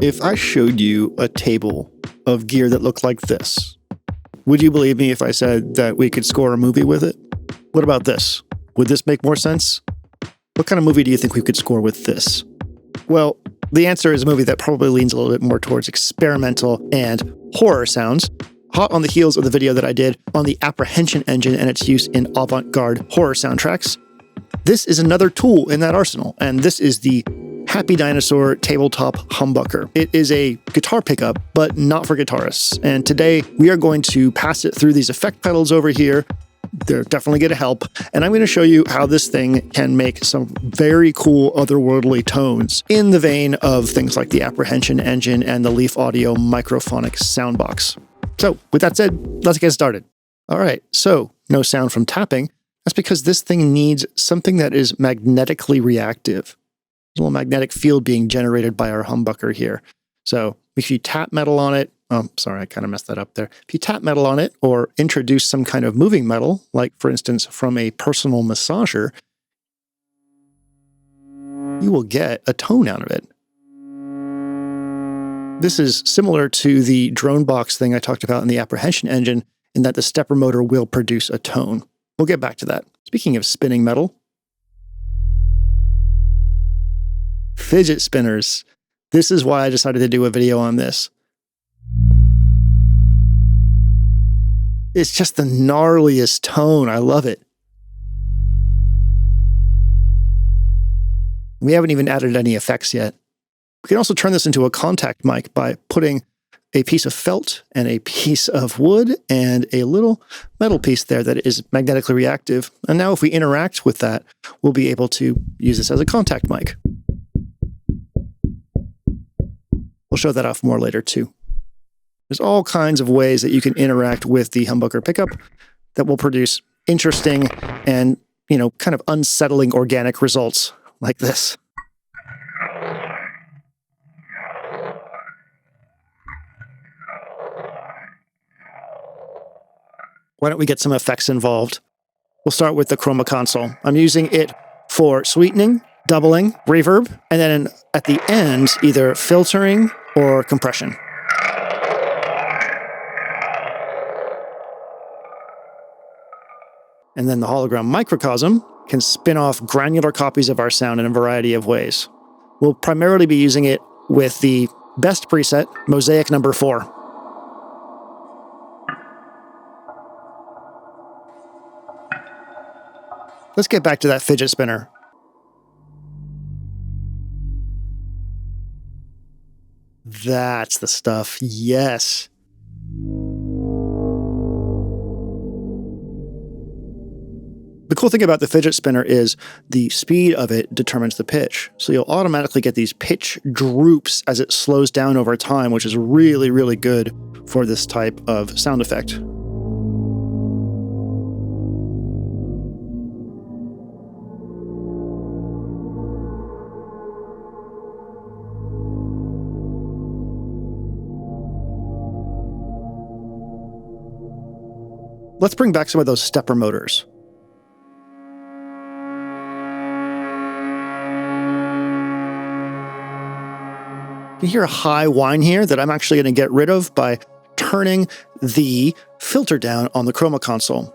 If I showed you a table of gear that looked like this, would you believe me if I said that we could score a movie with it? What about this? Would this make more sense? What kind of movie do you think we could score with this? Well, the answer is a movie that probably leans a little bit more towards experimental and horror sounds, hot on the heels of the video that I did on the apprehension engine and its use in avant-garde horror soundtracks. This is another tool in that arsenal, and this is the Happy Dinosaur Tabletop Humbucker. It is a guitar pickup, but not for guitarists. And today we are going to pass it through these effect pedals over here. They're definitely going to help. And I'm going to show you how this thing can make some very cool otherworldly tones in the vein of things like the apprehension engine and the Leaf Audio microphonic soundbox. So with that said, let's get started. All right, so no sound from tapping. That's because this thing needs something that is magnetically reactive. There's a little magnetic field being generated by our humbucker here. So if you tap metal on it, oh, sorry, I kind of messed that up there. If you tap metal on it or introduce some kind of moving metal, like for instance from a personal massager, you will get a tone out of it. This is similar to the drone box thing I talked about in the apprehension engine, in that the stepper motor will produce a tone. We'll get back to that. Speaking of spinning metal, fidget spinners. This is why I decided to do a video on this. It's just the gnarliest tone. I love it. We haven't even added any effects yet. We can also turn this into a contact mic by putting a piece of felt and a piece of wood and a little metal piece there that is magnetically reactive. And now if we interact with that, we'll be able to use this as a contact mic. We'll show that off more later too. There's all kinds of ways that you can interact with the humbucker pickup that will produce interesting and, kind of unsettling organic results like this. Why don't we get some effects involved? We'll start with the chroma console. I'm using it for sweetening, doubling, reverb, and then at the end, either filtering or compression. And then the hologram microcosm can spin off granular copies of our sound in a variety of ways. We'll primarily be using it with the best preset, Mosaic number 4. Let's get back to that fidget spinner. That's the stuff, yes. The cool thing about the fidget spinner is the speed of it determines the pitch. So you'll automatically get these pitch droops as it slows down over time, which is really, really good for this type of sound effect. Let's bring back some of those stepper motors. You can hear a high whine here that I'm actually going to get rid of by turning the filter down on the chroma console.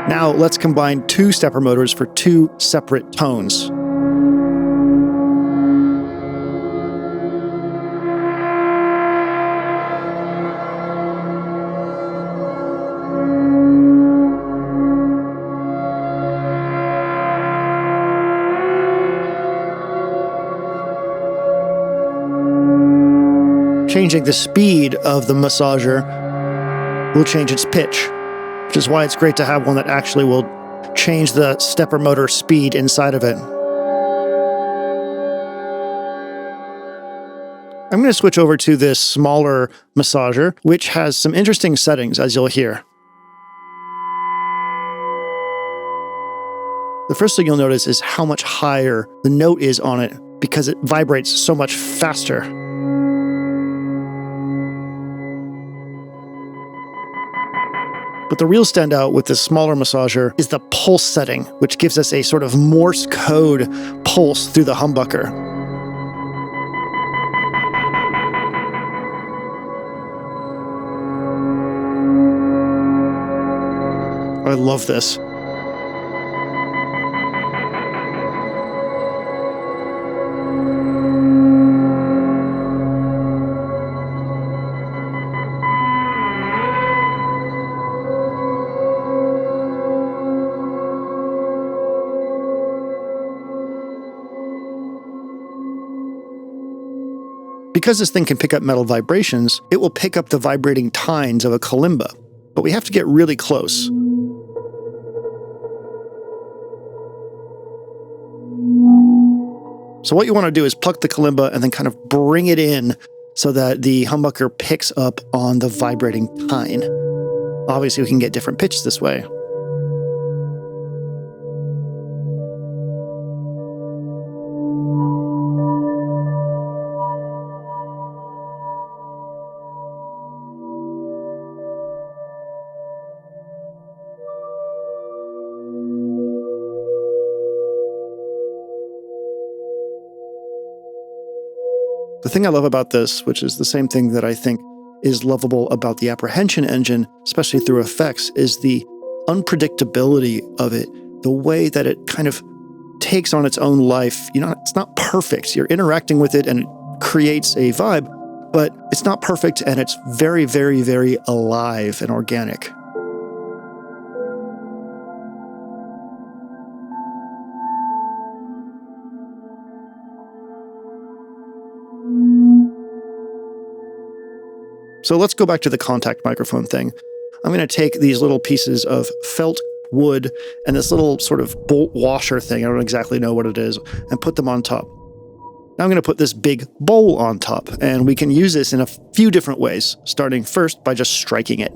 Now let's combine 2 stepper motors for 2 separate tones. Changing the speed of the massager will change its pitch, which is why it's great to have one that actually will change the stepper motor speed inside of it. I'm going to switch over to this smaller massager, which has some interesting settings, as you'll hear. The first thing you'll notice is how much higher the note is on it because it vibrates so much faster. But the real standout with this smaller massager is the pulse setting, which gives us a sort of Morse code pulse through the humbucker. I love this. Because this thing can pick up metal vibrations, it will pick up the vibrating tines of a calimba. But we have to get really close. So what you want to do is pluck the calimba and then kind of bring it in so that the humbucker picks up on the vibrating tine. Obviously, we can get different pitches this way. The thing I love about this, which is the same thing that I think is lovable about the apprehension engine, especially through effects, is the unpredictability of it, the way that it kind of takes on its own life. You know, it's not perfect. You're interacting with it and it creates a vibe, but it's not perfect and it's very, very, very alive and organic. So let's go back to the contact microphone thing. I'm going to take these little pieces of felt wood and this little sort of bolt washer thing, I don't exactly know what it is, and put them on top. Now I'm going to put this big bowl on top, and we can use this in a few different ways, starting first by just striking it.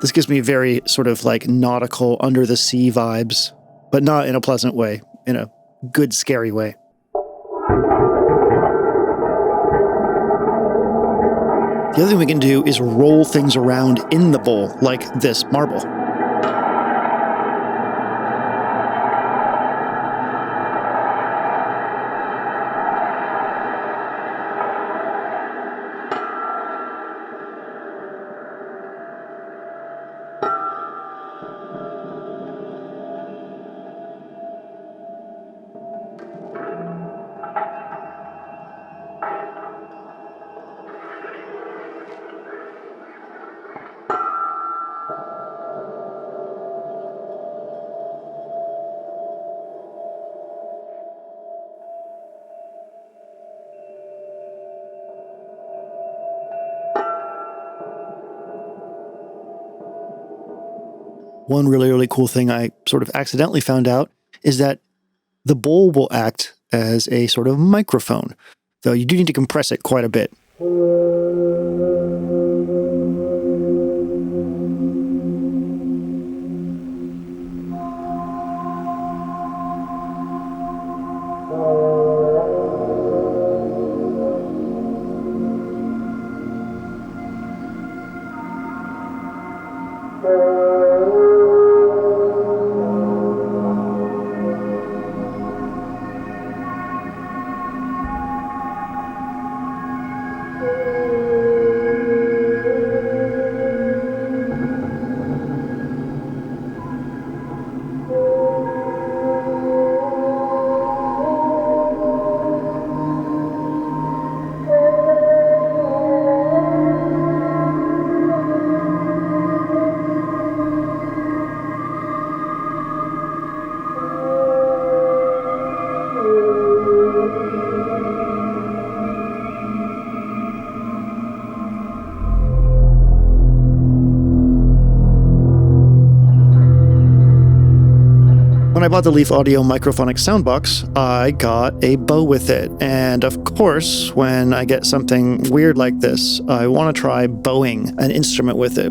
This gives me very sort of like nautical, under the sea vibes, but not in a pleasant way, in a good, scary way. The other thing we can do is roll things around in the bowl, like this marble. One really, really cool thing I sort of accidentally found out is that the bowl will act as a sort of microphone, though you do need to compress it quite a bit. When I bought the Leaf Audio microphonic soundbox, I got a bow with it. And of course, when I get something weird like this, I want to try bowing an instrument with it.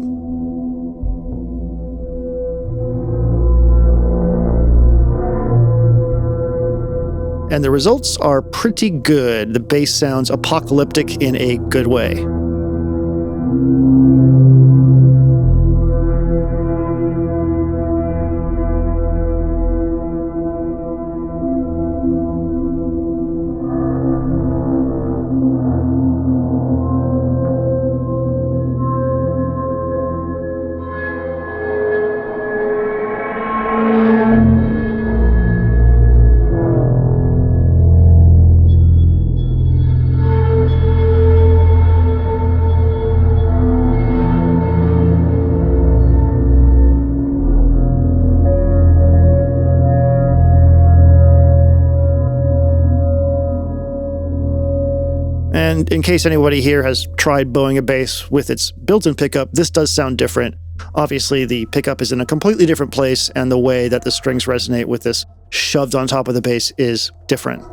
And the results are pretty good. The bass sounds apocalyptic in a good way. And in case anybody here has tried bowing a bass with its built-in pickup, this does sound different. Obviously, the pickup is in a completely different place, and the way that the strings resonate with this shoved on top of the bass is different.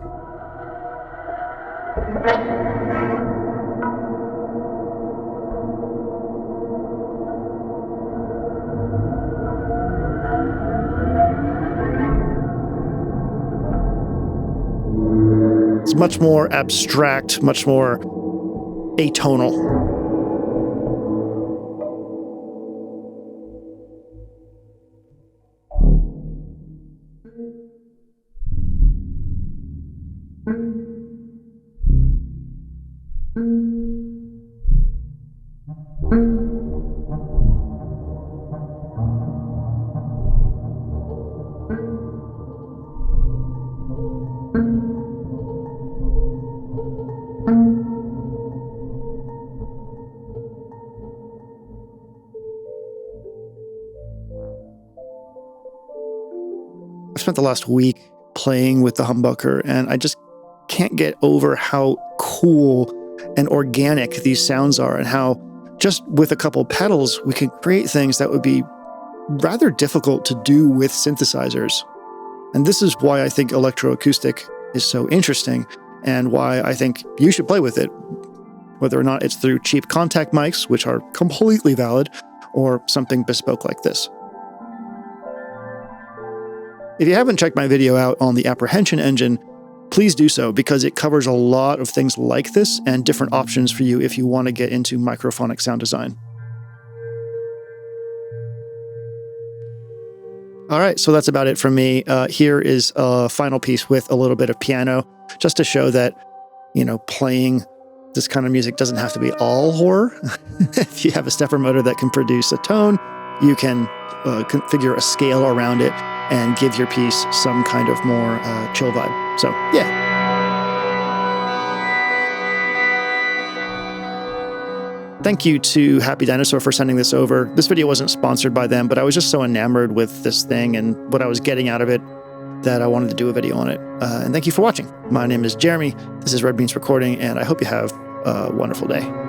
It's much more abstract, much more atonal. I spent the last week playing with the humbucker, and I just can't get over how cool and organic these sounds are, and how just with a couple pedals, we can create things that would be rather difficult to do with synthesizers. And this is why I think electroacoustic is so interesting, and why I think you should play with it, whether or not it's through cheap contact mics, which are completely valid, or something bespoke like this. If you haven't checked my video out on the apprehension engine, please do so, because it covers a lot of things like this and different options for you if you want to get into microphonic sound design. All right, so that's about it from me. Here is a final piece with a little bit of piano, just to show that, playing this kind of music doesn't have to be all horror. If you have a stepper motor that can produce a tone, you can configure a scale around it and give your piece some kind of more chill vibe. So, yeah. Thank you to Happy Dinosaur for sending this over. This video wasn't sponsored by them, but I was just so enamored with this thing and what I was getting out of it that I wanted to do a video on it. And thank you for watching. My name is Jeremy. This is Red Beans Recording, and I hope you have a wonderful day.